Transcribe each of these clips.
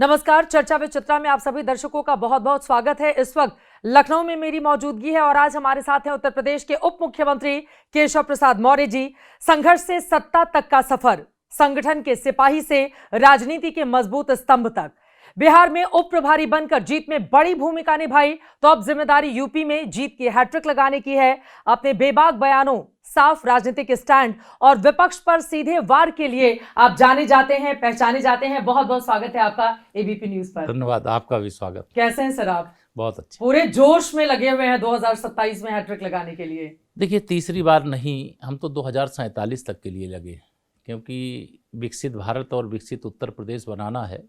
नमस्कार, चर्चा विद चित्रा में आप सभी दर्शकों का बहुत बहुत स्वागत है। इस वक्त लखनऊ में मेरी मौजूदगी है और आज हमारे साथ हैं उत्तर प्रदेश के उप मुख्यमंत्री केशव प्रसाद मौर्य जी। संघर्ष से सत्ता तक का सफर, संगठन के सिपाही से राजनीति के मजबूत स्तंभ तक, बिहार में उप प्रभारी बनकर जीत में बड़ी भूमिका निभाई, तो अब जिम्मेदारी यूपी में जीत की हैट्रिक लगाने की है। अपने बेबाक बयानों, साफ राजनीतिक स्टैंड और विपक्ष पर सीधे वार के लिए आप जाने जाते हैं, पहचाने जाते हैं। बहुत बहुत स्वागत है आपका एबीपी न्यूज पर। धन्यवाद, आपका भी स्वागत। कैसे हैं सर आप? बहुत अच्छे। पूरे जोश में लगे हुए हैं 2027 में हैट्रिक लगाने के लिए। देखिए, तीसरी बार नहीं, हम तो 2047 तक के लिए लगे, क्योंकि विकसित भारत और विकसित उत्तर प्रदेश बनाना है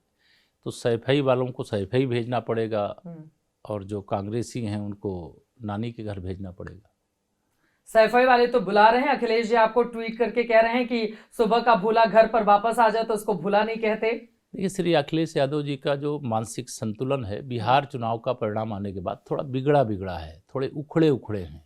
तो सैफई वालों को सैफई भेजना पड़ेगा और जो कांग्रेसी हैं उनको नानी के घर भेजना पड़ेगा। सैफई वाले तो बुला रहे हैं, अखिलेश जी आपको ट्वीट करके कह रहे हैं कि सुबह का भूला घर पर वापस आ जाए, तो उसको भूला नहीं कहते। देखिए, श्री अखिलेश यादव जी का जो मानसिक संतुलन है बिहार चुनाव का परिणाम आने के बाद थोड़ा बिगड़ा है, थोड़े उखड़े हैं।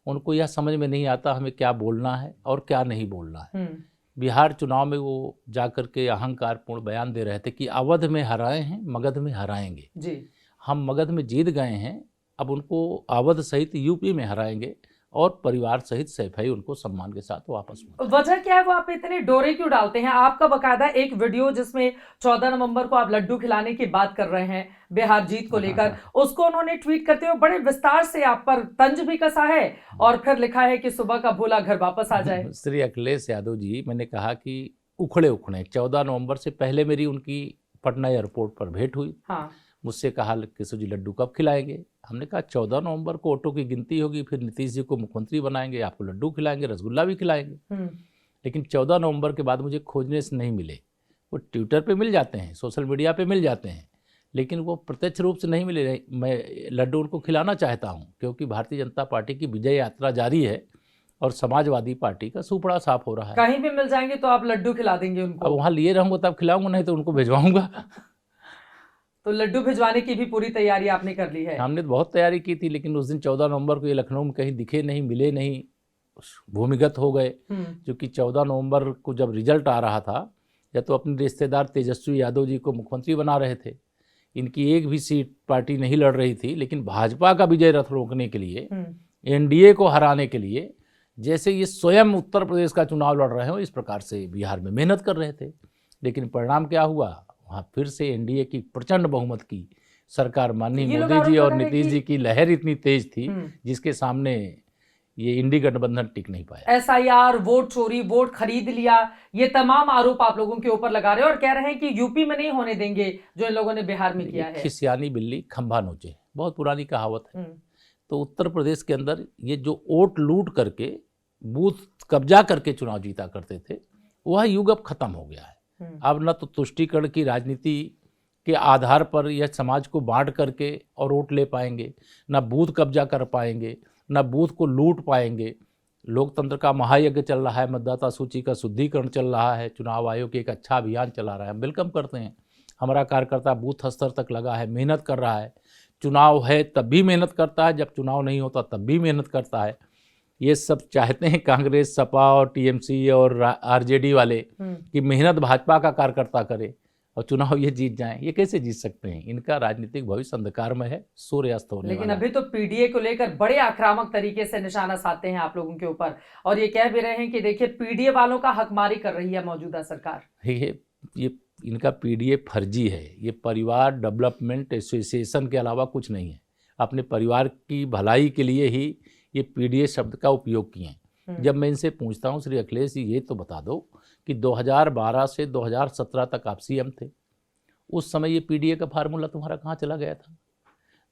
उनको यह समझ में नहीं आता हमें क्या बोलना है और क्या नहीं बोलना है। बिहार चुनाव में वो जाकर के अहंकारपूर्ण बयान दे रहे थे कि अवध में हराए हैं, मगध में हराएंगे जी। हम मगध में जीत गए हैं, अब उनको अवध सहित यूपी में हराएंगे और परिवार सहित सैफई उनको सम्मान के साथ वापस। वजह क्या है, वो आप इतने डोरे क्यों डालते हैं? आपका बकायदा एक वीडियो जिसमें 14 नवंबर को आप लड्डू खिलाने की बात कर रहे हैं बिहार जीत को लेकर, उसको उन्होंने ट्वीट करते हुए बड़े विस्तार से आप पर तंज भी कसा है और फिर लिखा है कि सुबह का भूला घर वापस आ जाए। श्री अखिलेश यादव जी, मैंने कहा कि उखड़े 14 नवंबर से पहले मेरी उनकी पटना एयरपोर्ट पर भेंट हुई। मुझसे कहा केशव जी लड्डू कब खिलाएंगे? हमने कहा 14 नवंबर को ऑटो की गिनती होगी, फिर नीतीश जी को मुख्यमंत्री बनाएंगे, आपको लड्डू खिलाएंगे, रसगुल्ला भी खिलाएंगे। लेकिन 14 नवंबर के बाद मुझे खोजने से नहीं मिले। वो ट्विटर पे मिल जाते हैं, सोशल मीडिया पे मिल जाते हैं, लेकिन वो प्रत्यक्ष रूप से नहीं मिले। मैं लड्डू उनको खिलाना चाहता हूँ क्योंकि भारतीय जनता पार्टी की विजय यात्रा जारी है और समाजवादी पार्टी का सुपड़ा साफ हो रहा है। कहीं भी मिल जाएंगे तो आप लड्डू खिला देंगे उनको? अब वहाँ लिए रहूँगा तब खिलाऊंगा, नहीं तो उनको भिजवाऊंगा। तो लड्डू भिजवाने की भी पूरी तैयारी आपने कर ली है? हमने तो बहुत तैयारी की थी, लेकिन उस दिन 14 नवंबर को ये लखनऊ में कहीं दिखे नहीं, मिले नहीं, भूमिगत हो गए। क्योंकि 14 नवंबर को जब रिजल्ट आ रहा था, या तो अपने रिश्तेदार तेजस्वी यादव जी को मुख्यमंत्री बना रहे थे, इनकी एक भी सीट पार्टी नहीं लड़ रही थी, लेकिन भाजपा का विजय रथ रोकने के लिए, एनडीए को हराने के लिए, जैसे ये स्वयं उत्तर प्रदेश का चुनाव लड़ रहे हो इस प्रकार से बिहार में मेहनत कर रहे थे। लेकिन परिणाम क्या हुआ? वहाँ फिर से एनडीए की प्रचंड बहुमत की सरकार, माननीय मोदी जी और नीतीश जी की लहर इतनी तेज थी जिसके सामने ये इंडी गठबंधन टिक नहीं पाया। एसआईआर, वोट चोरी, वोट खरीद लिया, ये तमाम आरोप आप लोगों के ऊपर लगा रहे हैं और कह रहे हैं कि यूपी में नहीं होने देंगे जो इन लोगों ने बिहार में किया है। खिसियानी बिल्ली खंभा नोचे, बहुत पुरानी कहावत है। तो उत्तर प्रदेश के अंदर ये जो वोट लूट करके, बूथ कब्जा करके चुनाव जीता करते थे, वह युग अब खत्म हो गया है। अब न तो तुष्टीकरण की राजनीति के आधार पर यह समाज को बांट करके और वोट ले पाएंगे, न बूथ कब्जा कर पाएंगे, न बूथ को लूट पाएंगे। लोकतंत्र का महायज्ञ चल रहा है, मतदाता सूची का शुद्धिकरण चल रहा है, चुनाव आयोग एक अच्छा अभियान चला रहा है, हम वेलकम करते हैं। हमारा कार्यकर्ता बूथ स्तर तक लगा है, मेहनत कर रहा है। चुनाव है तब भी मेहनत करता है, जब चुनाव नहीं होता तब भी मेहनत करता है। ये सब चाहते हैं कांग्रेस, सपा और टीएमसी और आरजेडी वाले कि मेहनत भाजपा का कार्यकर्ता करे और चुनाव ये जीत जाएं। ये कैसे जीत सकते हैं? इनका राजनीतिक भविष्य अंधकार में है, सूर्यास्त होने वाला। लेकिन अभी तो पीडीए को लेकर बड़े आक्रामक तरीके से निशाना साधते हैं आप लोगों के ऊपर और ये कह भी रहे हैं कि देखिए पीडीए वालों का हकमारी कर रही है मौजूदा सरकार। ये इनका पीडीए फर्जी है। ये परिवार डेवलपमेंट एसोसिएशन के अलावा कुछ नहीं है। अपने परिवार की भलाई के लिए ही ये पीडीए शब्द का उपयोग किए हैं। जब मैं इनसे पूछता हूँ, श्री अखिलेश जी ये तो बता दो कि 2012 से 2017 तक आप सीएम थे, उस समय ये पीडीए का फार्मूला तुम्हारा कहाँ चला गया था?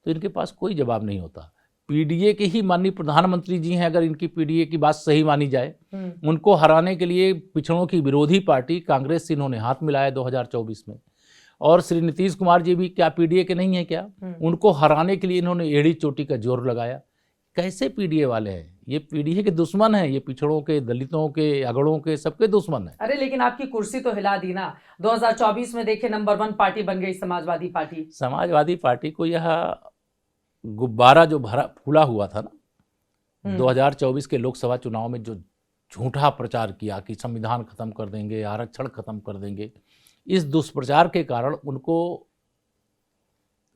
तो इनके पास कोई जवाब नहीं होता। पीडीए के ही माननीय प्रधानमंत्री जी हैं, अगर इनकी पीडीए की बात सही मानी जाए, उनको हराने के लिए पिछड़ों की विरोधी पार्टी कांग्रेस से इन्होंने हाथ मिलाया 2024 में। और श्री नीतीश कुमार जी भी क्या पीडीए के नहीं है क्या? उनको हराने के लिए इन्होंने एड़ी चोटी का जोर लगाया। कैसे पीडीए वाले हैं? ये पीडीए के दुश्मन हैं, ये पिछड़ों के, दलितों के, अगड़ों के, सबके दुश्मन हैं। अरे लेकिन आपकी कुर्सी तो हिला दी ना। 2024 में देखिए नंबर 1 पार्टी बन गई समाजवादी पार्टी। समाजवादी पार्टी को यह गुब्बारा जो भरा फूला हुआ था ना 2024 के लोकसभा चुनाव में, जो झूठा प्रचार किया कि संविधान खत्म कर देंगे, आरक्षण खत्म कर देंगे, इस दुष्प्रचार के कारण उनको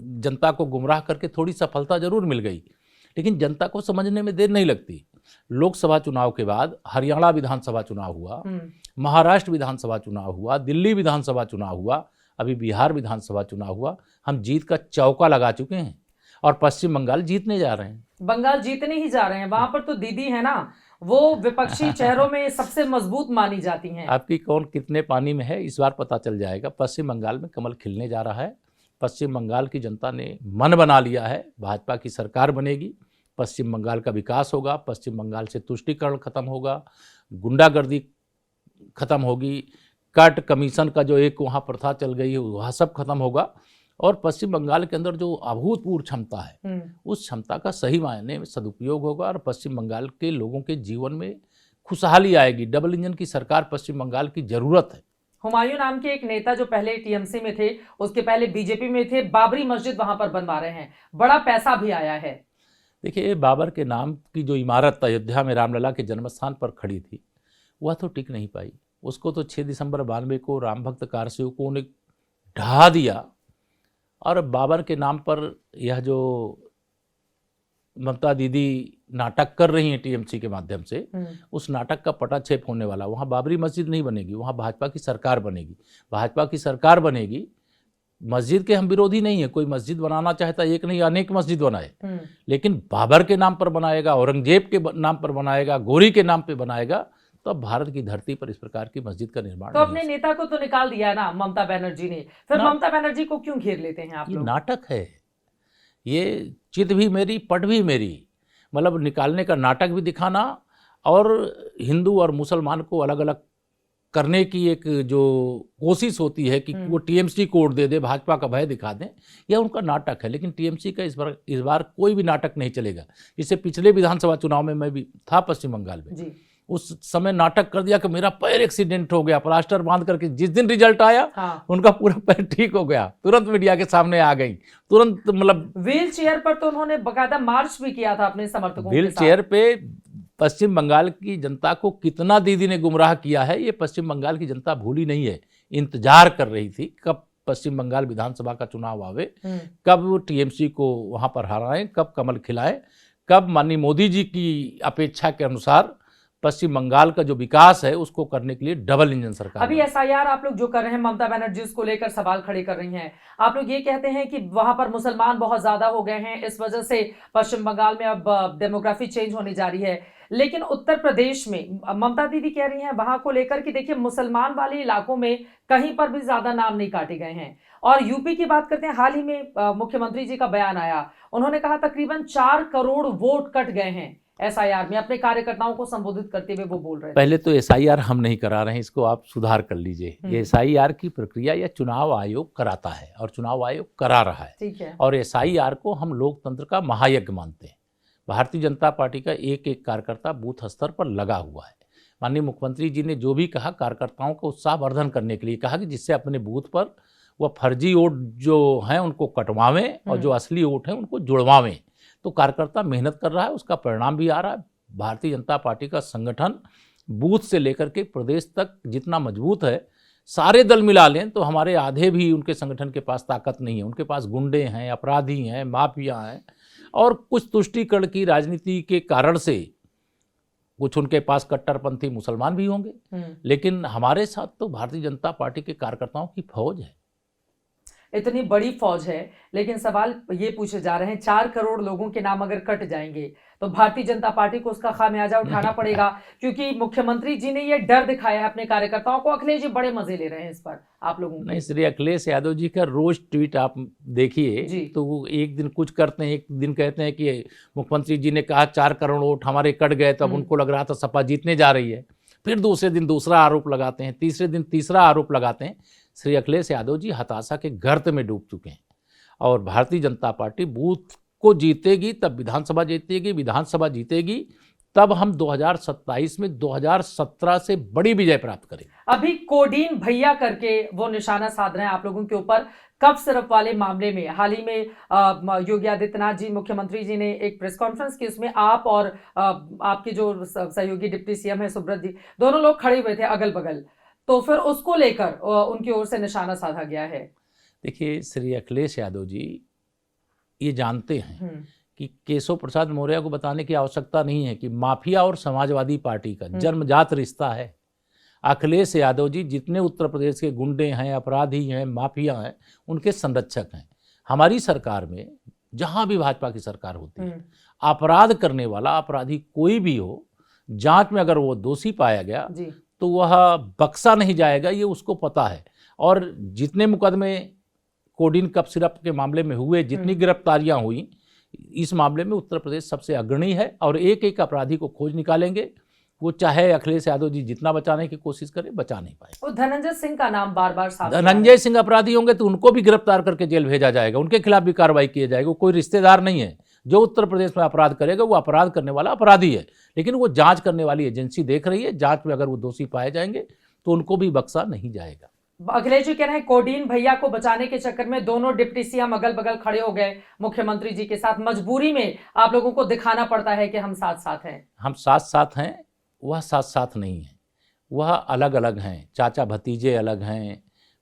जनता को गुमराह करके थोड़ी सफलता जरूर मिल गई, लेकिन जनता को समझने में देर नहीं लगती। लोकसभा चुनाव के बाद हरियाणा विधानसभा चुनाव हुआ, महाराष्ट्र विधानसभा चुनाव हुआ, दिल्ली विधानसभा चुनाव हुआ, अभी बिहार विधानसभा चुनाव हुआ। हम जीत का चौका लगा चुके हैं और पश्चिम बंगाल जीतने जा रहे हैं। बंगाल जीतने ही जा रहे हैं। वहां पर तो दीदी है ना, वो विपक्षी चेहरों में सबसे मजबूत मानी जाती हैं। आपकी कौन कितने पानी में है इस बार पता चल जाएगा। पश्चिम बंगाल में कमल खिलने जा रहा है। पश्चिम बंगाल की जनता ने मन बना लिया है, भाजपा की सरकार बनेगी, पश्चिम बंगाल का विकास होगा, पश्चिम बंगाल से तुष्टीकरण खत्म होगा, गुंडागर्दी खत्म होगी, कट कमीशन का जो एक वहाँ प्रथा चल गई है वह सब खत्म होगा और पश्चिम बंगाल के अंदर जो अभूतपूर्व क्षमता है उस क्षमता का सही मायने में सदुपयोग होगा और पश्चिम बंगाल के लोगों के जीवन में खुशहाली आएगी। डबल इंजन की सरकार पश्चिम बंगाल की जरूरत है। हुमायूं नाम के एक नेता जो पहले टीएमसी में थे, उसके पहले बीजेपी में थे, बाबरी मस्जिद वहां पर बनवा रहे हैं, बड़ा पैसा भी आया है। देखिए, बाबर के नाम की जो इमारत अयोध्या में रामलला के जन्मस्थान पर खड़ी थी वह तो टिक नहीं पाई। उसको तो 6 दिसंबर 92 को राम भक्त कारसेवकों ने ढहा दिया और बाबर के नाम पर यह जो ममता दीदी नाटक कर रही हैं टीएमसी के माध्यम से, उस नाटक का पटाक्षेप होने वाला। वहाँ बाबरी मस्जिद नहीं बनेगी, वहाँ भाजपा की सरकार बनेगी। भाजपा की सरकार बनेगी। मस्जिद के हम विरोधी नहीं है, कोई मस्जिद बनाना चाहता एक नहीं अनेक मस्जिद बनाए, लेकिन बाबर के नाम पर बनाएगा, औरंगजेब के नाम पर बनाएगा, गोरी के नाम पर बनाएगा, तो अब भारत की धरती पर इस प्रकार की मस्जिद का निर्माण तो अपने नेता को तो निकाल दिया ना ममता बनर्जी ने, फिर ममता बनर्जी को क्यों घेर लेते हैं आप लोग? नाटक है ये, चित भी मेरी पट भी मेरी, मतलब निकालने का नाटक भी दिखाना और हिंदू और मुसलमान को अलग अलग करने की एक जो कोशिश होती है कि वो टीएमसी को वोट दे दे, भाजपा का भय दिखा दें, यह उनका नाटक है। लेकिन टीएमसी का इस बार कोई भी नाटक नहीं चलेगा। इससे पिछले विधानसभा चुनाव में मैं भी था पश्चिम बंगाल में जी। उस समय नाटक कर दिया कि मेरा पैर एक्सीडेंट हो गया, प्लास्टर बांध करके जिस दिन रिजल्ट आया उनका पूरा पैर ठीक हो गया, तुरंत मीडिया के सामने आ गई, तुरंत मतलब व्हील चेयर पर तो उन्होंने बकायदा मार्च भी किया था अपने समर्थकों के साथ। व्हील चेयर पे पश्चिम बंगाल की जनता को कितना दीदी ने गुमराह किया है ये पश्चिम बंगाल की जनता भूली नहीं है। इंतजार कर रही थी कब पश्चिम बंगाल विधानसभा का चुनाव आवे, कब वो टीएमसी को वहां पर हराएं, कब कमल खिलाएं, कब माननीय मोदी जी की अपेक्षा के अनुसार पश्चिम बंगाल का जो विकास है उसको करने के लिए डबल इंजन सरकार। अभी एसआईआर आप लोग जो कर रहे हैं, ममता बनर्जी उसको लेकर सवाल खड़े कर रही हैं। आप लोग ये कहते हैं कि वहां पर मुसलमान बहुत ज्यादा हो गए हैं, इस वजह से पश्चिम बंगाल में अब डेमोग्राफी चेंज होने जा रही है। लेकिन उत्तर प्रदेश में ममता दीदी कह रही हैं वहां को लेकर कि देखिए मुसलमान वाले इलाकों में कहीं पर भी ज्यादा नाम नहीं काटे गए हैं। और यूपी की बात करते हैं, हाल ही में मुख्यमंत्री जी का बयान आया, उन्होंने कहा तकरीबन 4 करोड़ वोट कट गए हैं एसआईआर में। अपने कार्यकर्ताओं को संबोधित करते हुए वो बोल रहे हैं। पहले तो एसआईआर हम नहीं करा रहे हैं, इसको आप सुधार कर लीजिए। ये एसआईआर की प्रक्रिया या चुनाव आयोग कराता है और चुनाव आयोग करा रहा है, ठीक है। और एसआईआर को हम लोकतंत्र का महायज्ञ मानते हैं। भारतीय जनता पार्टी का एक एक कार्यकर्ता बूथ स्तर पर लगा हुआ है। माननीय मुख्यमंत्री जी ने जो भी कहा कार्यकर्ताओं को उत्साहवर्धन करने के लिए कहा कि जिससे अपने बूथ पर वह फर्जी वोट जो हैं उनको कटवावें और जो असली वोट हैं उनको जुड़वावें। तो कार्यकर्ता मेहनत कर रहा है, उसका परिणाम भी आ रहा है। भारतीय जनता पार्टी का संगठन बूथ से लेकर के प्रदेश तक जितना मजबूत है, सारे दल मिला लें तो हमारे आधे भी उनके संगठन के पास ताकत नहीं है। उनके पास गुंडे हैं, अपराधी हैं, माफिया हैं और कुछ तुष्टीकरण की राजनीति के कारण से कुछ उनके पास कट्टरपंथी मुसलमान भी होंगे। लेकिन हमारे साथ तो भारतीय जनता पार्टी के कार्यकर्ताओं की फौज है, इतनी बड़ी फौज है। लेकिन सवाल ये पूछे जा रहे हैं 4 करोड़ लोगों के नाम अगर कट जाएंगे तो भारतीय जनता पार्टी को उसका खामियाजा उठाना पड़ेगा, क्योंकि मुख्यमंत्री जी ने ये डर दिखाया है अपने कार्यकर्ताओं को। अखिलेश जी बड़े मजे ले रहे हैं इस पर आप लोगों को। नहीं, श्री अखिलेश यादव जी का रोज ट्वीट आप देखिए तो वो एक दिन कुछ करते हैं, एक दिन कहते हैं कि मुख्यमंत्री जी ने कहा 4 करोड़ वोट हमारे कट गए, तब उनको लग रहा था सपा जीतने जा रही है। फिर दूसरे दिन दूसरा आरोप लगाते हैं, तीसरे दिन तीसरा आरोप लगाते हैं। श्री अखिलेश यादव जी हताशा के गर्त में डूब चुके हैं और भारतीय जनता पार्टी बूथ को जीतेगी तब विधानसभा जीतेगी, विधानसभा जीतेगी तब हम 2027 में 2017 से बड़ी विजय प्राप्त करेंगे। अभी कोडीन भैया करके वो निशाना साध रहे हैं आप लोगों के ऊपर। कब सिर्फ वाले मामले में हाल ही में योगी आदित्यनाथ जी मुख्यमंत्री जी ने एक प्रेस कॉन्फ्रेंस की, उसमें आप और आपके जो सहयोगी डिप्टी सीएम है सुब्रत जी, दोनों लोग खड़े हुए थे अगल बगल, तो फिर उसको लेकर उनकी ओर से निशाना साधा गया है। देखिए, श्री अखिलेश यादव जी ये जानते हैं कि केशव प्रसाद मौर्य को बताने की आवश्यकता नहीं है कि माफिया और समाजवादी पार्टी का जन्मजात रिश्ता है। अखिलेश यादव जी जितने उत्तर प्रदेश के गुंडे हैं, अपराधी हैं, माफिया हैं, उनके संरक्षक हैं। हमारी सरकार में जहां भी भाजपा की सरकार होती है, अपराध करने वाला अपराधी कोई भी हो, जांच में अगर वो दोषी पाया गया तो वह बख्शा नहीं जाएगा, ये उसको पता है। और जितने मुकदमे कोडीन कफ सिरप के मामले में हुए, जितनी गिरफ्तारियां हुई, इस मामले में उत्तर प्रदेश सबसे अग्रणी है और एक एक अपराधी को खोज निकालेंगे। वो चाहे अखिलेश यादव जी जितना बचाने की कोशिश करें, बचा नहीं पाए। वो धनंजय सिंह का नाम बार बार धनंजय सिंह अपराधी होंगे तो उनको भी गिरफ्तार करके जेल भेजा जाएगा, उनके खिलाफ भी कार्रवाई की जाएगी। कोई रिश्तेदार नहीं है। जो उत्तर प्रदेश में अपराध करेगा वो अपराध करने वाला अपराधी है, लेकिन वो जांच करने वाली एजेंसी देख रही है। जांच में अगर वो दोषी पाए जाएंगे तो उनको भी बख्शा नहीं जाएगा। अखिलेश जी कह रहे हैं कोडीन भैया को बचाने के चक्कर में दोनों डिप्टी सीएम अगल बगल खड़े हो गए मुख्यमंत्री जी के साथ। मजबूरी में आप लोगों को दिखाना पड़ता है कि हम साथ साथ हैं। हम साथ साथ हैं, वह साथ साथ नहीं है, वह अलग अलग हैं। चाचा भतीजे अलग हैं,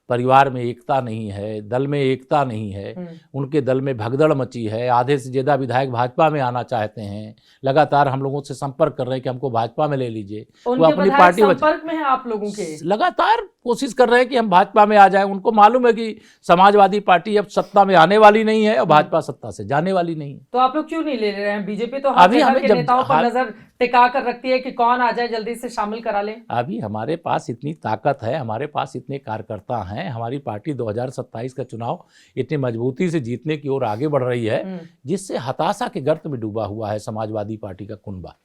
परिवार में एकता नहीं है, दल में एकता नहीं है। उनके दल में भगदड़ मची है। आधे से ज़्यादा विधायक भाजपा में आना चाहते हैं। लगातार हम लोगों से संपर्क कर रहे हैं कि हमको भाजपा में ले लीजिए। वो अपनी पार्टी संपर्क में है आप लोगों के, लगातार कोशिश कर रहे हैं कि हम भाजपा में आ जाएं। उनको मालूम है कि समाजवादी पार्टी अब सत्ता में आने वाली नहीं है और भाजपा सत्ता से जाने वाली नहीं है। तो आप लोग क्यों नहीं ले रहे हैं? बीजेपी तो अभी हमें नेताओं पर नजर टिका कर रखती है कि कौन आ जाए जल्दी से शामिल करा ले। अभी हमारे पास इतनी ताकत है, हमारे पास इतने कार्यकर्ता हैं, हमारी पार्टी 2027 का चुनाव इतनी मजबूती से जीतने की ओर आगे बढ़ रही है, जिससे हताशा के गर्त में डूबा हुआ है समाजवादी पार्टी का कुनबा।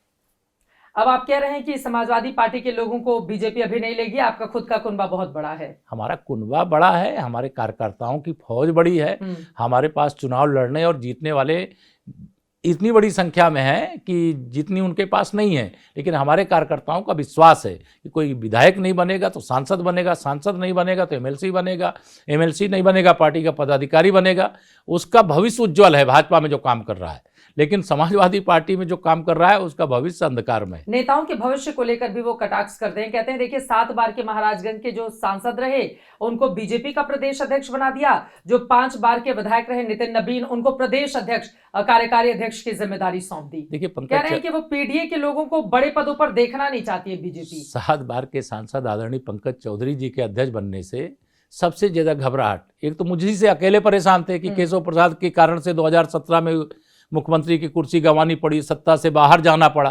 अब आप कह रहे हैं कि समाजवादी पार्टी के लोगों को बीजेपी अभी नहीं लेगी, आपका खुद का कुनबा बहुत बड़ा है। हमारा कुनबा बड़ा है, हमारे कार्यकर्ताओं की फौज बड़ी है, हमारे पास चुनाव लड़ने और जीतने वाले इतनी बड़ी संख्या में है कि जितनी उनके पास नहीं है। लेकिन हमारे कार्यकर्ताओं का विश्वास है कि कोई विधायक नहीं बनेगा तो सांसद बनेगा, सांसद नहीं बनेगा तो एमएलसी बनेगा, एमएलसी नहीं बनेगा पार्टी का पदाधिकारी बनेगा। उसका भविष्य उज्जवल है भाजपा में जो काम कर रहा है, लेकिन समाजवादी पार्टी में जो काम कर रहा है उसका भविष्य अंधकार में। नेताओं के भविष्य को लेकर भी वो कटाक्ष करते हैं, कहते हैं देखिए 7 बार के महाराजगंज के जो सांसद रहे उनको बीजेपी का प्रदेश अध्यक्ष बना दिया, जो 5 बार के विधायक रहे नितिन नबीन उनको प्रदेश अध्यक्ष, कार्यकारी अध्यक्ष की जिम्मेदारी सौंप दी। देखिए कह रहे हैं कि वो पीडीए के लोगों को बड़े पदों पर देखना नहीं चाहती है बीजेपी। 7 बार के सांसद आदरणीय पंकज चौधरी जी के अध्यक्ष बनने से सबसे ज्यादा घबराहट एक तो मुझे से अकेले परेशान थे कि केशव प्रसाद के कारण से 2017 में मुख्यमंत्री की कुर्सी गंवानी पड़ी, सत्ता से बाहर जाना पड़ा।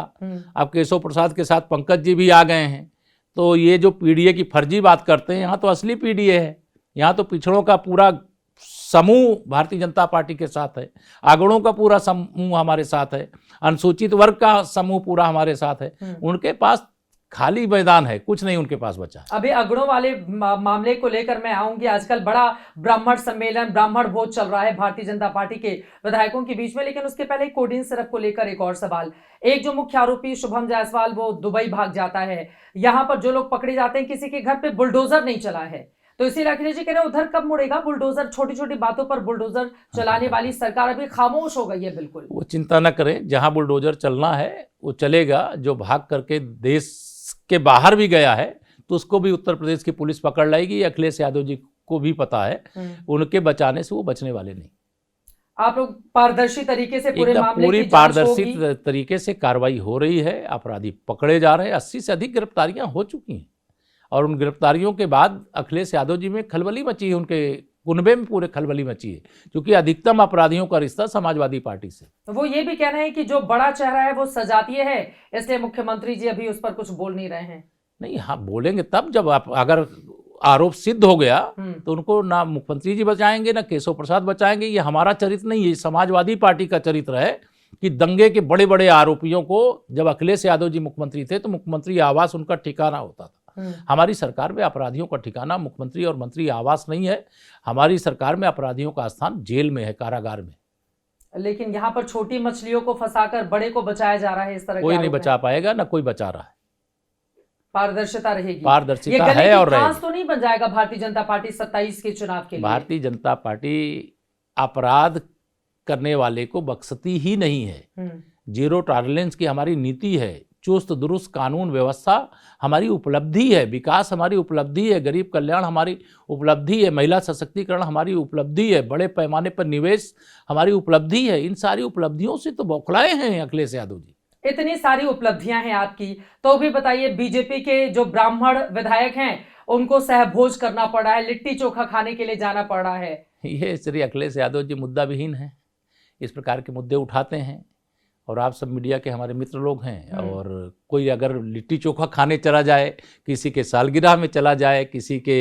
अब केशव प्रसाद के साथ पंकज जी भी आ गए हैं, तो ये जो पीडीए की फर्जी बात करते हैं, यहाँ तो असली पीडीए है। यहाँ तो पिछड़ों का पूरा समूह भारतीय जनता पार्टी के साथ है, अगड़ों का पूरा समूह हमारे साथ है, अनुसूचित वर्ग का समूह पूरा हमारे साथ है। उनके पास खाली मैदान है, कुछ नहीं उनके पास बचा। अभी अगड़ों वाले मामले को लेकर मैं आऊंगी। आजकल बड़ा ब्राह्मण सम्मेलन, ब्राह्मण भोज चल रहा है भारतीय जनता पार्टी के विधायकों के बीच में, लेकिन उसके पहले कोडीन सिरप को लेकर एक और सवाल। एक जो मुख्य आरोपी शुभम जायसवाल वो दुबई भाग जाता है, यहाँ पर जो लोग पकड़े जाते हैं किसी के घर पे बुलडोजर नहीं चला है, तो इसीलिए अखिलेश जी कह रहे हैं उधर कब मुड़ेगा बुलडोजर? छोटी छोटी बातों पर बुलडोजर चलाने वाली सरकार अभी खामोश हो गई है। बिल्कुल वो चिंता न करें, जहां बुलडोजर चलना है वो चलेगा। जो भाग करके देश के बाहर भी गया है तो उसको भी उत्तर प्रदेश की पुलिस पकड़ लाएगी। अखिलेश यादव जी को भी पता है, उनके बचाने से वो बचने वाले नहीं। आप लोग पारदर्शी तरीके से पूरे मामले पूरी पारदर्शी तरीके से कार्रवाई हो रही है, अपराधी पकड़े जा रहे हैं। 80 से अधिक गिरफ्तारियां हो चुकी हैं और उन गिरफ्तारियों के बाद अखिलेश यादव जी में खलबली मची है, उनके कुनबे में पूरे खलबली मची है, क्योंकि अधिकतम अपराधियों का रिश्ता समाजवादी पार्टी से। तो वो ये भी कह रहे हैं कि जो बड़ा चेहरा है वो सजातीय है, इसलिए मुख्यमंत्री जी अभी उस पर कुछ बोल नहीं रहे हैं। नहीं, हाँ बोलेंगे तब जब आप अगर आरोप सिद्ध हो गया तो उनको ना मुख्यमंत्री जी बचाएंगे ना केशव प्रसाद बचाएंगे। ये हमारा चरित्र नहीं है, समाजवादी पार्टी का चरित्र है कि दंगे के बड़े बड़े आरोपियों को, जब अखिलेश यादव जी मुख्यमंत्री थे तो मुख्यमंत्री आवास उनका ठिकाना होता था। हमारी सरकार में अपराधियों का ठिकाना मुख्यमंत्री और मंत्री आवास नहीं है। हमारी सरकार में अपराधियों का स्थान जेल में है, कारागार में। लेकिन यहाँ पर छोटी मछलियों को फंसाकर बड़े को बचाया जा रहा है, इस तरह कोई नहीं बचा पाएगा, ना कोई बचा रहा है। पारदर्शिता रहेगी, पारदर्शिता है और रहेगी। तो नहीं बन जाएगा भारतीय जनता पार्टी 27 के चुनाव के लिए? भारतीय जनता पार्टी अपराध करने वाले को बख्शती ही नहीं है। जीरो टॉलरेंस की हमारी नीति है चुस्त दुरुस्त कानून व्यवस्था हमारी उपलब्धि है, विकास हमारी उपलब्धि है, गरीब कल्याण हमारी उपलब्धि है, महिला सशक्तिकरण हमारी उपलब्धि है, बड़े पैमाने पर निवेश हमारी उपलब्धि है। इन सारी उपलब्धियों से तो बौखलाए हैं अखिलेश यादव जी। इतनी सारी उपलब्धियां हैं आपकी, तो भी बताइए, बीजेपी के जो ब्राह्मण विधायक हैं उनको सहभोज करना पड़ा है, लिट्टी चोखा खाने के लिए जाना पड़ा है। ये श्री अखिलेश यादव जी मुद्दा विहीन है, इस प्रकार के मुद्दे उठाते हैं और आप सब मीडिया के हमारे मित्र लोग हैं। और कोई अगर लिट्टी चोखा खाने चला जाए, किसी के सालगिरह में चला जाए, किसी के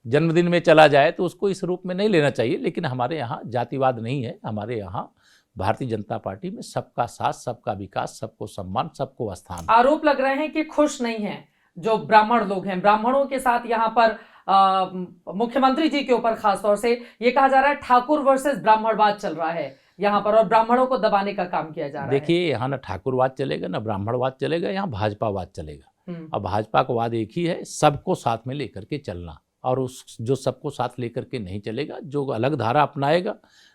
जन्मदिन में चला जाए, तो उसको इस रूप में नहीं लेना चाहिए। लेकिन हमारे यहाँ जातिवाद नहीं है, हमारे यहाँ भारतीय जनता पार्टी में सबका साथ, सबका विकास, सबको सम्मान, सबको स्थान। आरोप लग रहे हैं कि खुश नहीं हैं जो ब्राह्मण लोग हैं, ब्राह्मणों के साथ यहाँ पर मुख्यमंत्री जी के ऊपर खासतौर से ये कहा जा रहा है ठाकुर वर्सेस ब्राह्मणवाद चल रहा है यहाँ पर, और ब्राह्मणों को दबाने का काम किया जा रहा है। देखिए, यहाँ ना ठाकुरवाद चलेगा ना ब्राह्मणवाद चलेगा, यहाँ भाजपावाद चलेगा। अब भाजपा का वाद एक ही है, सबको साथ में लेकर के चलना। और उस जो सबको साथ लेकर के नहीं चलेगा, जो अलग धारा अपनाएगा,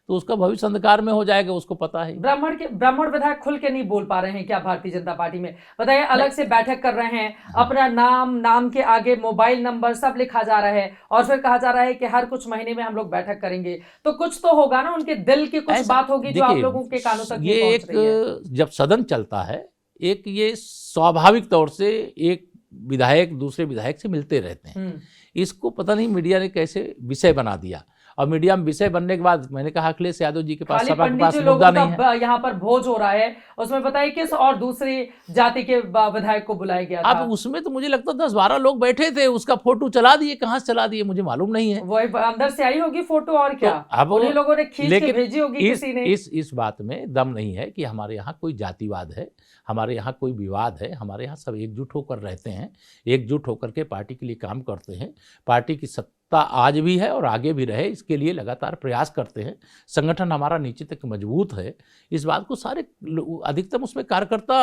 तो उसका भविष्य अंधकार में हो जाएगा, उसको पता है। ब्राह्मण विधायक खुल के नहीं बोल पा रहे हैं क्या भारतीय जनता पार्टी में? बताइए, अलग से बैठक कर रहे हैं, अपना नाम के आगे मोबाइल नंबर सब लिखा जा रहा है, और फिर कहा जा रहा है कि हर कुछ महीने में हम लोग बैठक करेंगे। तो कुछ तो होगा ना, उनके दिल की कुछ बात होगी जो आप लोगों के कानों तक नहीं पहुंच रही है। जब सदन चलता है, एक ये स्वाभाविक तौर से एक विधायक दूसरे विधायक से मिलते रहते हैं। इसको पता नहीं मीडिया ने कैसे विषय बना दिया, और मीडिया में विषय बनने के बाद मैंने कहा अखिलेश यादव जी के पास सभा के पास मुद्दा नहीं है। यहाँ पर भोज हो रहा है, उसमें बताइए किस और दूसरी जाति के विधायक को बुलाया गया था। अब उसमें तो मुझे लगता 10-12 लोग बैठे थे, उसका फोटो चला दिए, कहाँ से चला दिए मुझे मालूम नहीं है। वो अंदर से आई होगी फोटो, और क्या अब उन्हीं लोगों ने खींच के भेजी होगी किसी ने। इस बात में दम नहीं है कि हमारे यहाँ कोई जातिवाद है, हमारे यहाँ कोई विवाद है। हमारे यहाँ सब एकजुट होकर रहते हैं, एकजुट होकर के पार्टी के लिए काम करते हैं। पार्टी की सत्ता आज भी है और आगे भी रहे, इसके लिए लगातार प्रयास करते हैं। संगठन हमारा नीचे तक मजबूत है, इस बात को सारे अधिकतम उसमें कार्यकर्ता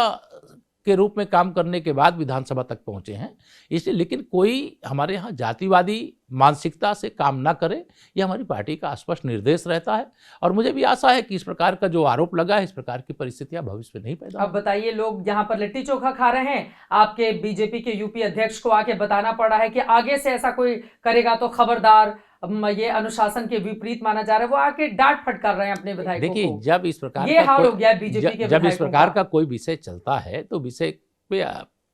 के रूप में काम करने के बाद विधानसभा तक पहुंचे हैं। इसलिए लेकिन कोई हमारे यहाँ जातिवादी मानसिकता से काम ना करे, ये हमारी पार्टी का स्पष्ट निर्देश रहता है। और मुझे भी आशा है कि इस प्रकार का जो आरोप लगा है, इस प्रकार की परिस्थितियां भविष्य में नहीं पैदा। अब बताइए, लोग यहाँ पर लिट्टी चोखा खा रहे हैं, आपके बीजेपी के यूपी अध्यक्ष को आके बताना पड़ा है कि आगे से ऐसा कोई करेगा तो खबरदार, ये अनुशासन के विपरीत माना जा रहा है। वो आके डांट फटकार रहे हैं अपने विधायकों को। देखिए, जब इस प्रकार ये हाल हो गया बीजेपी के, जब इस प्रकार का कोई विषय चलता है, तो विषय पे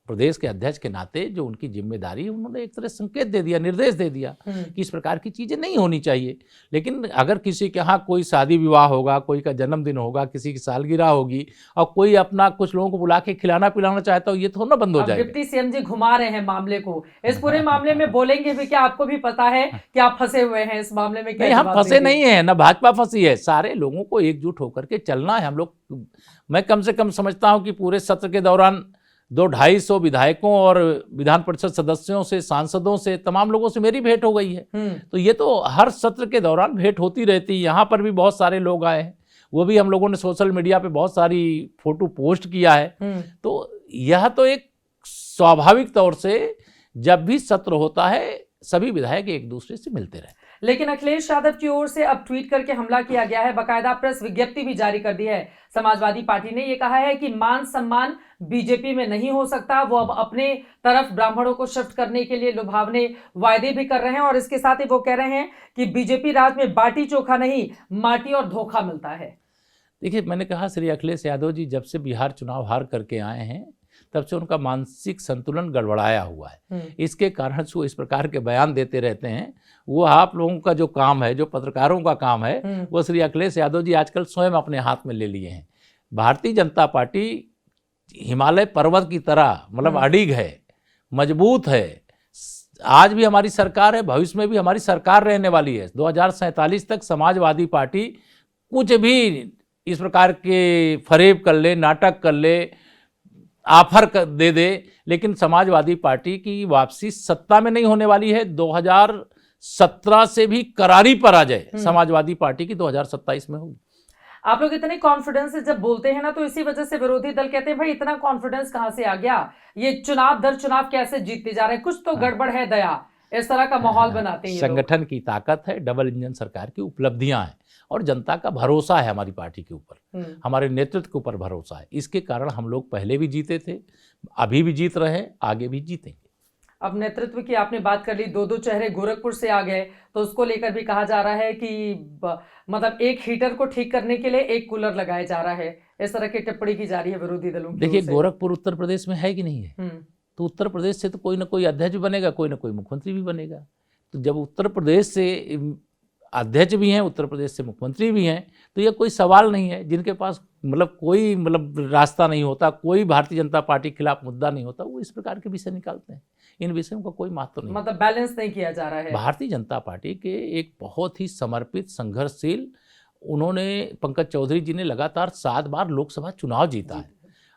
प्रदेश के अध्यक्ष के नाते जो उनकी जिम्मेदारी है, उन्होंने एक तरह संकेत दे दिया, निर्देश दे दिया कि इस प्रकार की चीजें नहीं होनी चाहिए। लेकिन अगर किसी के यहाँ कोई शादी विवाह होगा, कोई का जन्मदिन होगा, किसी की सालगिरह होगी, और कोई अपना कुछ लोगों को बुला के खिलाना पिलाना चाहता हो, ये थोड़ा ना बंद हो जाएगा। डिप्टी सीएम जी घुमा रहे हैं मामले को, इस पूरे मामले में बोलेंगे भी क्या? आपको भी पता है कि आप फंसे हुए हैं इस मामले में। नहीं, हम फंसे नहीं है, ना भाजपा फंसी है। सारे लोगों को एकजुट होकर के चलना है हम लोग। मैं कम से कम समझता हूँ कि पूरे सत्र के दौरान 200-250 विधायकों और विधान परिषद सदस्यों से, सांसदों से, तमाम लोगों से मेरी भेंट हो गई है। तो ये तो हर सत्र के दौरान भेंट होती रहती है। यहाँ पर भी बहुत सारे लोग आए हैं, वो भी हम लोगों ने सोशल मीडिया पे बहुत सारी फोटो पोस्ट किया है। तो यह तो एक स्वाभाविक तौर से जब भी सत्र होता है, सभी विधायक एक दूसरे से मिलते रहते हैं। लेकिन अखिलेश यादव की ओर से अब ट्वीट करके हमला किया गया है, बकायदा प्रेस विज्ञप्ति भी जारी कर दी है। समाजवादी पार्टी ने यह कहा है कि मान सम्मान बीजेपी में नहीं हो सकता। वो अब अपने तरफ ब्राह्मणों को शिफ्ट करने के लिए लुभावने वायदे भी कर रहे हैं, और इसके साथ ही वो कह रहे हैं कि बीजेपी राज में बाटी चोखा नहीं, माटी और धोखा मिलता है। देखिए, मैंने कहा श्री अखिलेश यादव जी जब से बिहार चुनाव हार करके आए हैं, तब से उनका मानसिक संतुलन गड़बड़ाया हुआ है। इसके कारण वो इस प्रकार के बयान देते रहते हैं। वो आप लोगों का जो काम है, जो पत्रकारों का काम है, वो श्री अखिलेश यादव जी आजकल स्वयं अपने हाथ में ले लिए हैं। भारतीय जनता पार्टी हिमालय पर्वत की तरह मतलब अडिग है, मजबूत है। आज भी हमारी सरकार है, भविष्य में भी हमारी सरकार रहने वाली है। 2047 तक समाजवादी पार्टी कुछ भी इस प्रकार के फरेब कर ले, नाटक कर ले, ऑफर दे दे, लेकिन समाजवादी पार्टी की वापसी सत्ता में नहीं होने वाली है। 2017 से भी करारी पराजय समाजवादी पार्टी की 2027 में होगी। आप लोग इतने कॉन्फिडेंस से जब बोलते हैं ना, तो इसी वजह से विरोधी दल कहते हैं भाई इतना कॉन्फिडेंस कहां से आ गया, ये चुनाव दर चुनाव कैसे जीतते जा रहे हैं, कुछ तो गड़बड़ है दया। इस तरह का माहौल बनाते हैं ये लोग। संगठन की ताकत है, डबल इंजन सरकार की उपलब्धियां हैं और जनता का भरोसा है हमारी पार्टी के ऊपर, हमारे नेतृत्व के ऊपर भरोसा है। इसके कारण हम लोग पहले भी जीते थे, अभी भी जीत रहे हैं, आगे भी जीतेंगे। अब नेतृत्व की आपने बात कर ली, दो चेहरे गोरखपुर से आ गए, तो उसको लेकर भी कहा जा रहा है कि मतलब एक हीटर को ठीक करने के लिए एक कूलर लगाया जा रहा है, इस तरह की टिप्पणी की जा रही है विरोधी दलों की। देखिए, गोरखपुर उत्तर प्रदेश में है कि नहीं है? तो उत्तर प्रदेश से तो कोई ना कोई अध्यक्ष बनेगा, कोई ना कोई मुख्यमंत्री भी बनेगा। तो जब उत्तर प्रदेश से अध्यक्ष भी हैं, उत्तर प्रदेश से मुख्यमंत्री भी हैं, तो यह कोई सवाल नहीं है। जिनके पास कोई रास्ता नहीं होता, कोई भारतीय जनता पार्टी के खिलाफ मुद्दा नहीं होता, वो इस प्रकार के विषय निकालते हैं। इन विषयों का कोई महत्व नहीं, मतलब बैलेंस नहीं किया जा रहा है। भारतीय जनता पार्टी के एक बहुत ही समर्पित, संघर्षशील, उन्होंने पंकज चौधरी जी ने लगातार 7 बार लोकसभा चुनाव जीता है।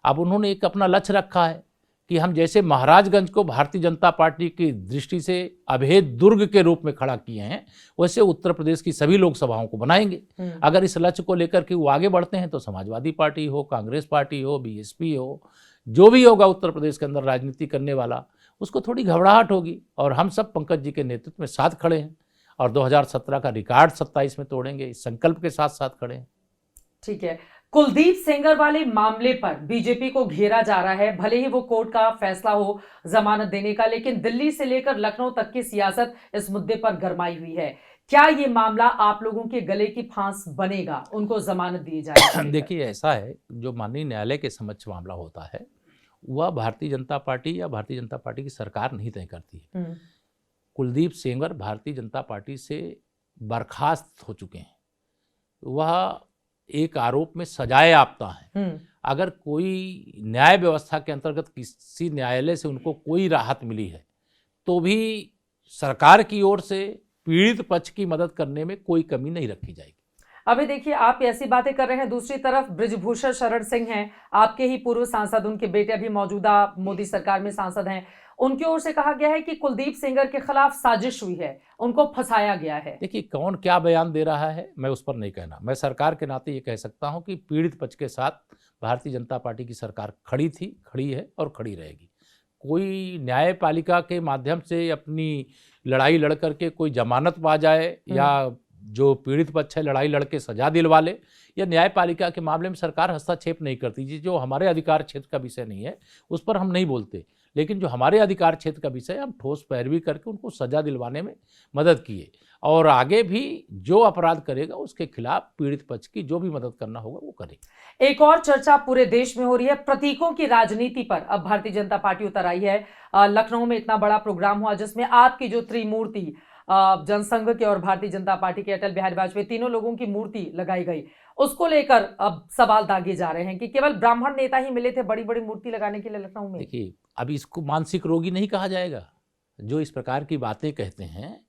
अब उन्होंने एक अपना लक्ष्य रखा है कि हम जैसे महाराजगंज को भारतीय जनता पार्टी की दृष्टि से अभेद दुर्ग के रूप में खड़ा किए हैं, वैसे उत्तर प्रदेश की सभी लोकसभाओं को बनाएंगे। अगर इस लक्ष्य को लेकर के वो आगे बढ़ते हैं तो समाजवादी पार्टी हो, कांग्रेस पार्टी हो, बीएसपी हो, जो भी होगा उत्तर प्रदेश के अंदर राजनीति करने वाला, उसको थोड़ी घबराहट होगी। और हम सब पंकज जी के नेतृत्व में साथ खड़े हैं और 2017 का रिकॉर्ड 27 में तोड़ेंगे, इस संकल्प के साथ साथ खड़े हैं। ठीक है। कुलदीप सेंगर वाले मामले पर बीजेपी को घेरा जा रहा है, भले ही वो कोर्ट का फैसला हो जमानत देने का, लेकिन दिल्ली से लेकर लखनऊ तक की सियासत इस मुद्दे पर गरमाई हुई है। क्या ये मामला आप लोगों के गले की फांस बनेगा, उनको जमानत दी जाए? देखिए, ऐसा है, जो माननीय न्यायालय के समक्ष मामला होता है वह भारतीय जनता पार्टी या भारतीय जनता पार्टी की सरकार नहीं तय करती है। कुलदीप सेंगर भारतीय जनता पार्टी से बर्खास्त हो चुके हैं, वह एक आरोप में सजाए याफ्ता है। अगर कोई न्याय व्यवस्था के अंतर्गत किसी न्यायालय से उनको कोई राहत मिली है तो भी सरकार की ओर से पीड़ित पक्ष की मदद करने में कोई कमी नहीं रखी जाएगी। अभी देखिए, आप ऐसी बातें कर रहे हैं, दूसरी तरफ बृजभूषण शरण सिंह हैं, आपके ही पूर्व सांसद, उनके बेटे अभी मौजूदा मोदी सरकार में सांसद हैं, उनकी ओर से कहा गया है कि कुलदीप सेंगर के खिलाफ साजिश हुई है, उनको फंसाया गया है। देखिए, कौन क्या बयान दे रहा है मैं उस पर नहीं कहना। मैं सरकार के नाते ये कह सकता हूं कि पीड़ित पक्ष के साथ भारतीय जनता पार्टी की सरकार खड़ी थी, खड़ी है और खड़ी रहेगी। कोई न्यायपालिका के माध्यम से अपनी लड़ाई लड़ करके कोई जमानत पा जाए या जो पीड़ित पक्ष है लड़ाई लड़के सजा दिलवा ले, या न्यायपालिका के मामले में सरकार हस्तक्षेप नहीं करती। जी, जो हमारे अधिकार क्षेत्र का विषय नहीं है उस पर हम नहीं बोलते, लेकिन जो हमारे अधिकार क्षेत्र का विषय, हम ठोस पैरवी करके उनको सजा दिलवाने में मदद किए और आगे भी जो अपराध करेगा उसके खिलाफ पीड़ित पक्ष की जो भी मदद करना होगा वो करेगा। एक और चर्चा पूरे देश में हो रही है प्रतीकों की राजनीति पर। अब भारतीय जनता पार्टी उतर आई है। लखनऊ में इतना बड़ा प्रोग्राम हुआ जिसमें आपकी जो त्रिमूर्ति, जनसंघ के और भारतीय जनता पार्टी के अटल बिहारी वाजपेयी, तीनों लोगों की मूर्ति लगाई गई, उसको लेकर अब सवाल दागे जा रहे हैं कि केवल ब्राह्मण नेता ही मिले थे बड़ी बड़ी मूर्ति लगाने के लिए लखनऊ में। देखिए, अभी इसको मानसिक रोगी नहीं कहा जाएगा। जो इस प्रकार की बातें कहते हैं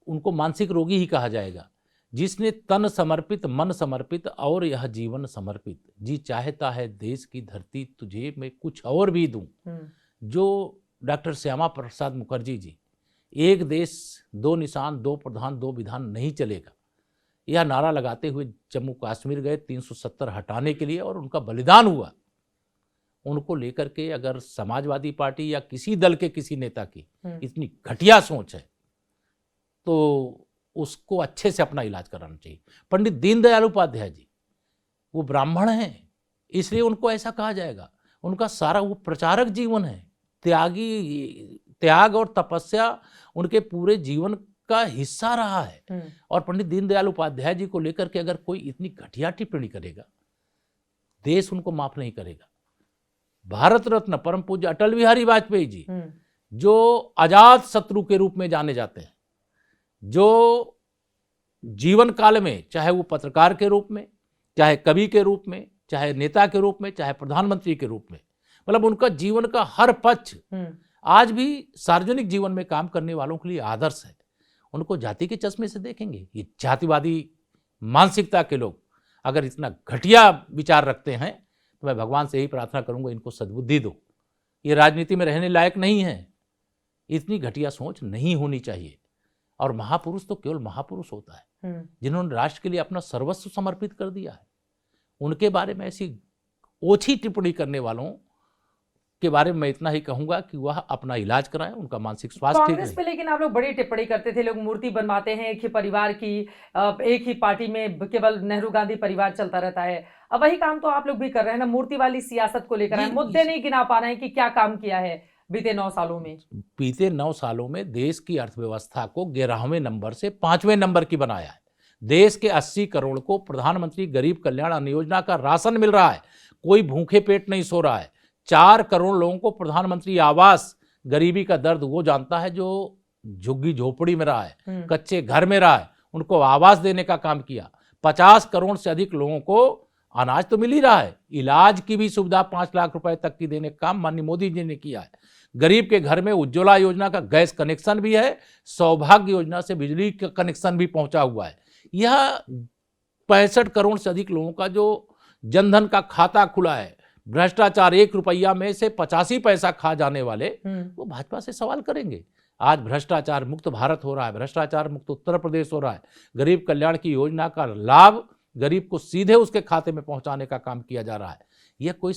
उनको मानसिक रोगी ही कहा जाएगा। जिसने तन समर्पित, मन समर्पित और यह जीवन समर्पित, जी चाहता है देश की धरती तुझे मैं कुछ और भी दूं, जो डॉक्टर श्यामा प्रसाद मुखर्जी जी, एक देश दो निशान, दो प्रधान, दो विधान नहीं चलेगा, यह नारा लगाते हुए जम्मू कश्मीर गए 370 हटाने के लिए और उनका बलिदान हुआ। उनको लेकर के अगर समाजवादी पार्टी या किसी दल के किसी नेता की इतनी घटिया सोच है तो उसको अच्छे से अपना इलाज कराना चाहिए। पंडित दीनदयाल उपाध्याय जी, वो ब्राह्मण हैं इसलिए उनको ऐसा कहा जाएगा। उनका सारा वो प्रचारक जीवन है, त्याग और तपस्या उनके पूरे जीवन का हिस्सा रहा है। और पंडित दीनदयाल उपाध्याय जी को लेकर के अगर कोई इतनी घटिया टिप्पणी करेगा, देश उनको माफ नहीं करेगा। भारत रत्न परम पूज्य अटल बिहारी वाजपेयी जी, जो अजात शत्रु के रूप में जाने जाते हैं, जो जीवन काल में चाहे वो पत्रकार के रूप में, चाहे कवि के रूप में, चाहे नेता के रूप में, चाहे प्रधानमंत्री के रूप में, मतलब उनका जीवन का हर पक्ष आज भी सार्वजनिक जीवन में काम करने वालों के लिए आदर्श है। उनको जाति के चश्मे से देखेंगे। ये जातिवादी मानसिकता के लोग अगर इतना घटिया विचार रखते हैं तो मैं भगवान से यही प्रार्थना करूंगा, इनको सद्बुद्धि दो। ये राजनीति में रहने लायक नहीं है, इतनी घटिया सोच नहीं होनी चाहिए। और महापुरुष तो केवल महापुरुष होता है जिन्होंने राष्ट्र के लिए अपना सर्वस्व समर्पित कर दिया है। उनके बारे में ऐसी ओछी टिप्पणी करने वालों के बारे में मैं इतना ही कहूंगा कि वह अपना इलाज कराएं, उनका मानसिक स्वास्थ्य ठीक कांग्रेस रहे। पे लेकिन आप लोग बड़ी टिप्पणी करते थे, लोग मूर्ति बनवाते हैं एक ही परिवार की, एक ही पार्टी में केवल नेहरू गांधी परिवार चलता रहता है। अब वही काम तो आप लोग भी कर रहे हैं ना, मूर्ति वाली सियासत को लेकर आए, मुद्दे नहीं गिना पा रहे हैं कि क्या काम किया है बीते 9 सालों में। बीते 9 सालों में देश की अर्थव्यवस्था को 11वें नंबर से 5वें नंबर की बनाया है। देश के 80 करोड़ को प्रधानमंत्री गरीब कल्याण अन्न योजना का राशन मिल रहा है, कोई भूखे पेट नहीं सो रहा है। 4 करोड़ लोगों को प्रधानमंत्री आवास, गरीबी का दर्द वो जानता है जो झुग्गी झोपड़ी में रहा है, कच्चे घर में रहा है, उनको आवास देने का काम किया। 50 करोड़ से अधिक लोगों को अनाज तो मिल ही रहा है, इलाज की भी सुविधा 5 लाख रुपए तक की देने का काम माननीय मोदी जी ने किया है। गरीब के घर में उज्ज्वला योजना का गैस कनेक्शन भी है, सौभाग्य योजना से बिजली का कनेक्शन भी पहुंचा हुआ है। यह 65 करोड़ से अधिक लोगों का जो जनधन का खाता खुला है। भ्रष्टाचार 1 रुपया में से 85 पैसा खा जाने वाले वो भाजपा से सवाल करेंगे। आज भ्रष्टाचार मुक्त भारत हो रहा है, भ्रष्टाचार मुक्त उत्तर प्रदेश हो रहा है। गरीब कल्याण की योजना का लाभ गरीब को सीधे उसके खाते में पहुंचाने का काम किया जा रहा है। यह कोई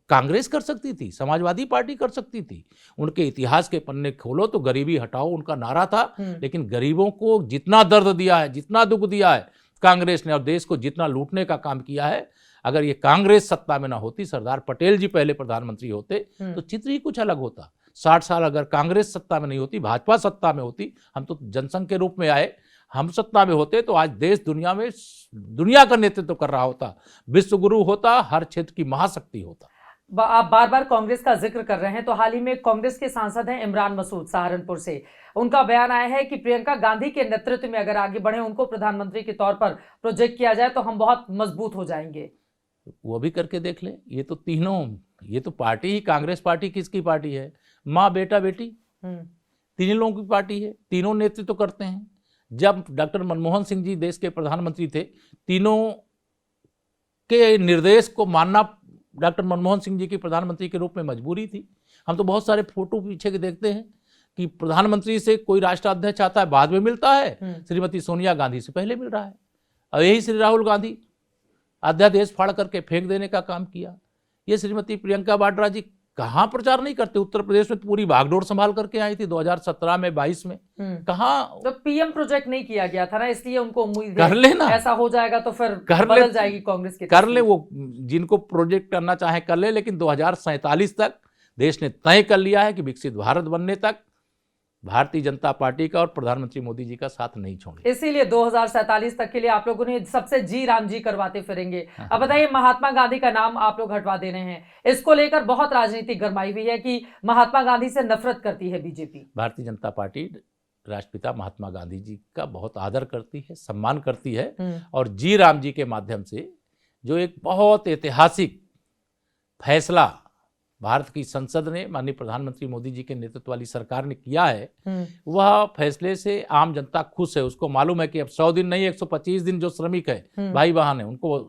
कांग्रेस कर सकती थी, समाजवादी पार्टी कर सकती थी। उनके इतिहास के पन्ने खोलो तो गरीबी हटाओ उनका नारा था, लेकिन गरीबों को जितना दर्द दिया है, जितना दुख दिया है कांग्रेस ने, और देश को जितना लूटने का काम किया है, अगर ये कांग्रेस सत्ता में ना होती, सरदार पटेल जी पहले प्रधानमंत्री होते तो चित्र ही कुछ अलग होता। 60 साल अगर कांग्रेस सत्ता में नहीं होती, भाजपा सत्ता में होती, हम तो जनसंघ के रूप में आए, हम सत्ता में होते तो आज देश दुनिया का नेतृत्व कर रहा होता, विश्व गुरु होता, हर क्षेत्र की महाशक्ति होता। आप बार बार कांग्रेस का जिक्र कर रहे हैं, तो हाल ही में कांग्रेस के सांसद हैं इमरान मसूद सहारनपुर से, उनका बयान आया है कि प्रियंका गांधी के नेतृत्व में अगर आगे बढ़े, उनको प्रधानमंत्री के तौर पर प्रोजेक्ट किया जाए तो हम बहुत मजबूत हो जाएंगे। वो भी करके देख लें। ये तो तीनों, ये तो पार्टी ही, कांग्रेस पार्टी किसकी पार्टी है? माँ बेटा बेटी तीनों लोगों की पार्टी है, तीनों नेतृत्व करते हैं। जब डॉक्टर मनमोहन सिंह जी देश के प्रधानमंत्री थे, तीनों के निर्देश को मानना डॉक्टर मनमोहन सिंह जी की प्रधानमंत्री के रूप में मजबूरी थी। हम तो बहुत सारे फोटो पीछे के देखते हैं कि प्रधानमंत्री से कोई राष्ट्राध्यक्ष आता है बाद में मिलता है, श्रीमती सोनिया गांधी से पहले मिल रहा है। और यही श्री राहुल गांधी अध्यादेश फाड़ करके फेंक देने का काम किया। ये श्रीमती प्रियंका वाड्रा जी कहाँ प्रचार नहीं करते? उत्तर प्रदेश में पूरी भागदौड़ संभाल करके आई थी 2017 में, 22 में। कहाँ तो पीएम प्रोजेक्ट नहीं किया गया था ना, इसलिए उनको उम्मीद कर लेना, ऐसा हो जाएगा तो फिर बदल जाएगी कांग्रेस की। कर ले, वो जिनको प्रोजेक्ट करना चाहे कर ले, लेकिन 2047 तक देश ने तय कर लिया है कि विकसित भारत बनने तक भारतीय जनता पार्टी का और प्रधानमंत्री मोदी जी का साथ नहीं छोड़ेंगे। इसीलिए 2047 तक के लिए आप लोगों ने सबसे जी राम जी करवाते फिरेंगे। अब बताइए, महात्मा गांधी का नाम आप लोग हटवा दे रहे हैं, इसको लेकर बहुत राजनीति गरमाई हुई है कि महात्मा गांधी से नफरत करती है बीजेपी। भारतीय जनता पार्टी राष्ट्रपिता महात्मा गांधी जी का बहुत आदर करती है, सम्मान करती है, और जी राम जी के माध्यम से जो एक बहुत ऐतिहासिक फैसला भारत की संसद ने, माननीय प्रधानमंत्री मोदी जी के नेतृत्व वाली सरकार ने किया है, वह फैसले से आम जनता खुश है। उसको मालूम है कि अब 100 दिन नहीं, 125 दिन जो श्रमिक है, भाई बहन है, उनको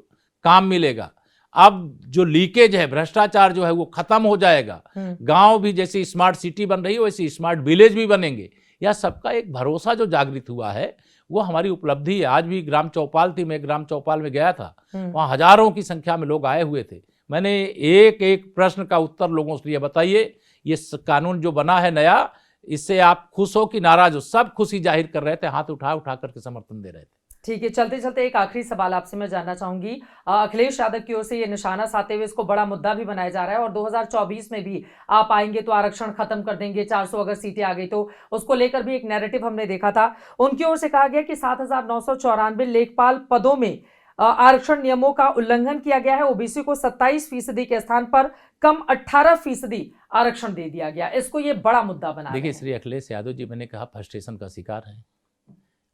काम मिलेगा। अब जो लीकेज है, भ्रष्टाचार जो है, वो खत्म हो जाएगा। गांव भी जैसे स्मार्ट सिटी बन रही है, वैसे स्मार्ट विलेज भी बनेंगे। यह सबका एक भरोसा जो जागृत हुआ है, वो हमारी उपलब्धि है। आज भी ग्राम चौपाल थी, मैं ग्राम चौपाल में गया था, वहाँ हजारों की संख्या में लोग आए हुए थे। मैंने एक एक प्रश्न का उत्तर लोगों से लिया, बताइए ये कानून जो बना है नया, इससे आप खुश हो कि नाराज हो? सब खुशी जाहिर कर रहे थे, हाथ उठा उठा करके समर्थन दे रहे थे। ठीक है, चलते चलते एक आखिरी सवाल आपसे मैं जानना चाहूंगी। अखिलेश यादव की ओर से ये निशाना साधते हुए इसको बड़ा मुद्दा भी बनाया जा रहा है, और 2024 में भी आप आएंगे तो आरक्षण खत्म कर देंगे, 400 अगर सीटें आ गई तो, उसको लेकर भी एक नैरेटिव हमने देखा था। उनकी ओर से कहा गया कि 7,994 लेखपाल पदों में आरक्षण नियमों का उल्लंघन किया गया है। ओबीसी को 27% के स्थान पर कम 18% आरक्षण दे दिया गया। इसको ये बड़ा मुद्दा बना। देखिए, श्री अखिलेश यादव जी, मैंने कहा, फ्रस्ट्रेशन का शिकार है।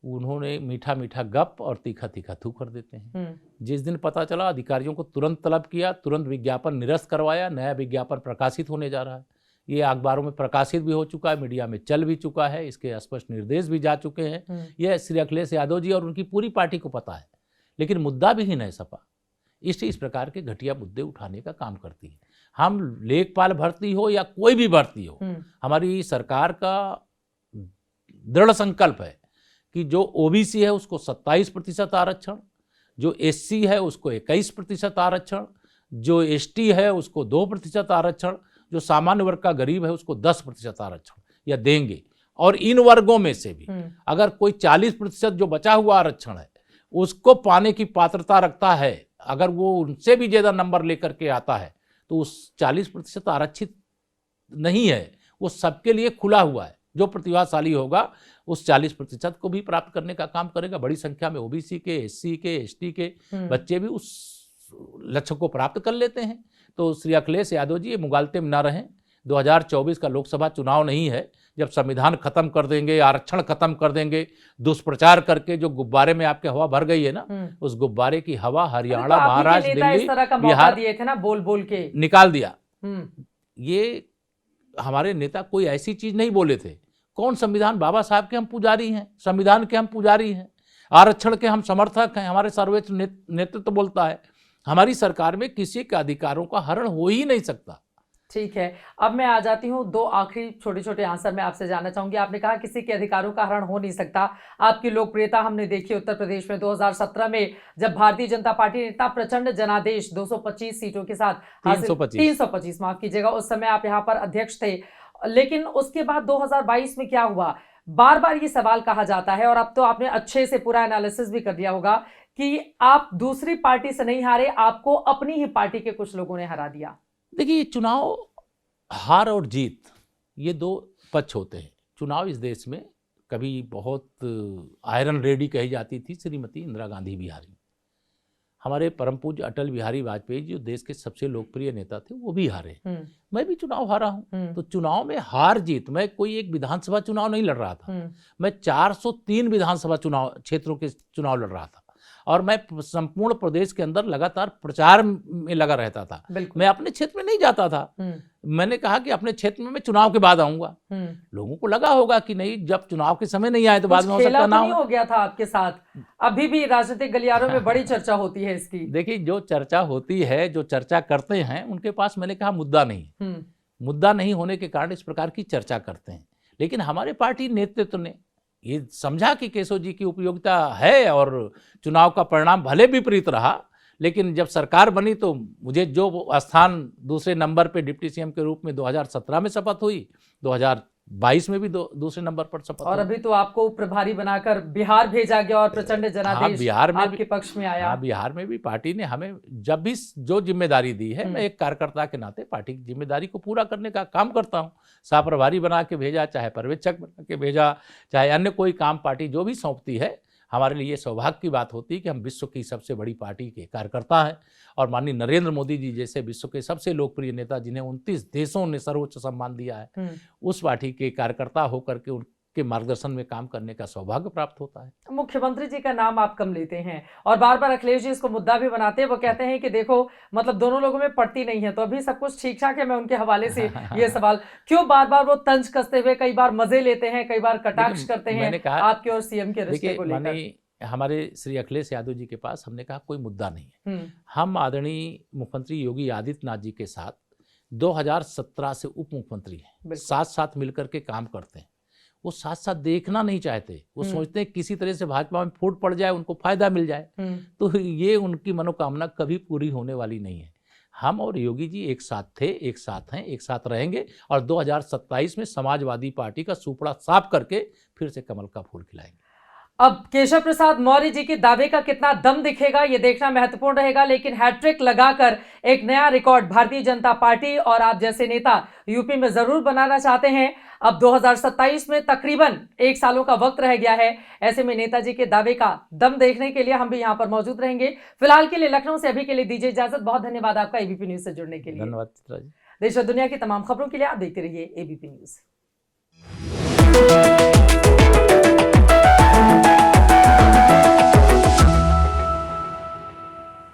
उन्होंने मीठा मीठा गप और तीखा तीखा थू कर देते हैं। जिस दिन पता चला, अधिकारियों को तुरंत तलब किया, तुरंत विज्ञापन निरस्त करवाया। नया विज्ञापन प्रकाशित होने जा रहा है, ये अखबारों में प्रकाशित भी हो चुका है, मीडिया में चल भी चुका है, इसके स्पष्ट निर्देश भी जा चुके हैं। यह श्री अखिलेश यादव जी और उनकी पूरी पार्टी को पता है, लेकिन मुद्दा भी ही नहीं सपा। इस प्रकार के घटिया मुद्दे उठाने का काम करती है। हम लेखपाल भर्ती हो या कोई भी भर्ती हो, हमारी सरकार का दृढ़ संकल्प है कि जो ओबीसी है उसको 27% आरक्षण, जो एससी है उसको 21% आरक्षण, जो एसटी है उसको 2% आरक्षण, जो सामान्य वर्ग का गरीब है उसको 10% आरक्षण या देंगे। और इन वर्गों में से भी अगर कोई 40% जो बचा हुआ आरक्षण है उसको पाने की पात्रता रखता है, अगर वो उनसे भी ज्यादा नंबर लेकर के आता है तो उस 40% आरक्षित नहीं है, वो सबके लिए खुला हुआ है। जो प्रतिभाशाली होगा उस 40% को भी प्राप्त करने का काम करेगा। बड़ी संख्या में ओबीसी के, एससी के, एसटी के बच्चे भी उस लक्ष्य को प्राप्त कर लेते हैं। तो श्री अखिलेश यादव जी ये मुगालते में ना रहें। 2024 का लोकसभा चुनाव नहीं है, जब संविधान खत्म कर देंगे, आरक्षण खत्म कर देंगे, दुष्प्रचार करके जो गुब्बारे में आपके हवा भर गई है ना, उस गुब्बारे की हवा हरियाणा, महाराष्ट्र, दिल्ली, बिहार दिए थे ना बोल बोल के निकाल दिया। ये हमारे नेता कोई ऐसी चीज नहीं बोले थे। कौन संविधान, बाबा साहब के हम पुजारी हैं, संविधान के हम पुजारी हैं, आरक्षण के हम समर्थक हैं, हमारे सर्वोच्च नेतृत्व बोलता है हमारी सरकार में किसी के अधिकारों का हरण हो ही नहीं सकता। ठीक है, अब मैं आ जाती हूँ, दो आखिरी छोटे छोटे आंसर मैं आपसे जानना चाहूंगी। आपने कहा किसी के अधिकारों का हरण हो नहीं सकता। आपकी लोकप्रियता हमने देखी उत्तर प्रदेश में 2017 में, जब भारतीय जनता पार्टी ने इतना प्रचंड जनादेश 225 सीटों के साथ 325 माफ कीजिएगा, उस समय आप यहाँ पर अध्यक्ष थे। लेकिन उसके बाद 2022 में क्या हुआ, बार बार ये सवाल कहा जाता है, और अब तो आपने अच्छे से पूरा एनालिसिस भी कर दिया होगा कि आप दूसरी पार्टी से नहीं हारे, आपको अपनी ही पार्टी के कुछ लोगों ने हरा दिया। देखिए, चुनाव हार और जीत ये दो पक्ष होते हैं। चुनाव इस देश में कभी बहुत आयरन रेडी कही जाती थी श्रीमती इंदिरा गांधी भी हारी, हमारे परम पूज्य अटल बिहारी वाजपेयी जो देश के सबसे लोकप्रिय नेता थे वो भी हारे, मैं भी चुनाव हारा हूं। तो चुनाव में हार जीत, मैं कोई एक विधानसभा चुनाव नहीं लड़ रहा था, मैं 403 विधानसभा चुनाव क्षेत्रों के चुनाव लड़ रहा था, और मैं संपूर्ण प्रदेश के अंदर लगातार प्रचार में लगा रहता था। मैं अपने क्षेत्र में नहीं जाता था। मैंने कहा कि अपने क्षेत्र में मैं चुनाव के बाद आऊंगा। लोगों को लगा होगा कि नहीं, जब चुनाव के समय नहीं आए तो बाद में हो सकता ना हो गया था आपके साथ। अभी भी राजनीतिक गलियारों में बड़ी चर्चा होती है इसकी। देखिए, जो चर्चा होती है, जो चर्चा करते हैं, उनके पास मैंने कहा मुद्दा नहीं, मुद्दा नहीं होने के कारण इस प्रकार की चर्चा करते हैं। लेकिन हमारे पार्टी नेतृत्व ने ये समझा कि केशव जी की उपयोगिता है, और चुनाव का परिणाम भले विपरीत रहा, लेकिन जब सरकार बनी तो मुझे जो स्थान दूसरे नंबर पे डिप्टी सीएम के रूप में 2017 में शपथ हुई, 2022 में भी दूसरे नंबर पर शपथ, और अभी तो आपको प्रभारी बनाकर बिहार भेजा गया और प्रचंड जनादेश बिहार में आपके पक्ष में आया। बिहार में भी पार्टी ने हमें जब भी जो जिम्मेदारी दी है, मैं एक कार्यकर्ता के नाते पार्टी की जिम्मेदारी को पूरा करने का काम करता हूँ। सह प्रभारी बना के भेजा, चाहे पर्यवेक्षक बना के भेजा, चाहे अन्य कोई काम पार्टी जो भी सौंपती है, हमारे लिए सौभाग्य की बात होती है कि हम विश्व की सबसे बड़ी पार्टी के कार्यकर्ता हैं। और माननीय नरेंद्र मोदी जी जैसे विश्व के सबसे लोकप्रिय नेता, जिन्हें 29 देशों ने सर्वोच्च सम्मान दिया है, उस पार्टी के कार्यकर्ता होकर के उनके मार्गदर्शन में काम करने का सौभाग्य प्राप्त होता है। मुख्यमंत्री जी का नाम आप कम लेते हैं, और बार बार अखिलेश जी इसको मुद्दा भी बनाते हैं। वो कहते हैं कि देखो, मतलब दोनों लोगों में पड़ती नहीं है, तो अभी सब कुछ ठीक ठाक है। मैं उनके हवाले से ये सवाल, क्यों बार बार वो तंज कसते हुए कई बार मजे लेते हैं, कई बार कटाक्ष करते हैं आपके और सीएम के रिश्ते को लेकर? हमारे श्री अखिलेश यादव जी के पास हमने कहा कोई मुद्दा नहीं है। हम आदरणीय मुख्यमंत्री योगी आदित्यनाथ जी के साथ 2017 से उप मुख्यमंत्री हैं, साथ साथ मिलकर के काम करते हैं। वो साथ साथ देखना नहीं चाहते, वो सोचते हैं किसी तरह से भाजपा में फूट पड़ जाए, उनको फायदा मिल जाए। तो ये उनकी मनोकामना कभी पूरी होने वाली नहीं है। हम और योगी जी एक साथ थे, एक साथ हैं, एक साथ रहेंगे, और 2027 में समाजवादी पार्टी का सुपड़ा साफ करके फिर से कमल का फूल खिलाएंगे। अब केशव प्रसाद मौर्य जी के दावे का कितना दम दिखेगा ये देखना महत्वपूर्ण रहेगा, लेकिन हैट्रिक लगाकर एक नया रिकॉर्ड भारतीय जनता पार्टी और आप जैसे नेता यूपी में जरूर बनाना चाहते हैं। अब 2027 में तकरीबन 1 सालों का वक्त रह गया है। ऐसे में नेताजी के दावे का दम देखने के लिए हम भी यहां पर मौजूद रहेंगे। फिलहाल के लिए लखनऊ से अभी के लिए दीजिए इजाजत। बहुत धन्यवाद आपका एबीपी न्यूज से जुड़ने के लिए। धन्यवाद चित्रा जी। देश और दुनिया की तमाम खबरों के लिए आप देखते रहिए एबीपी न्यूज।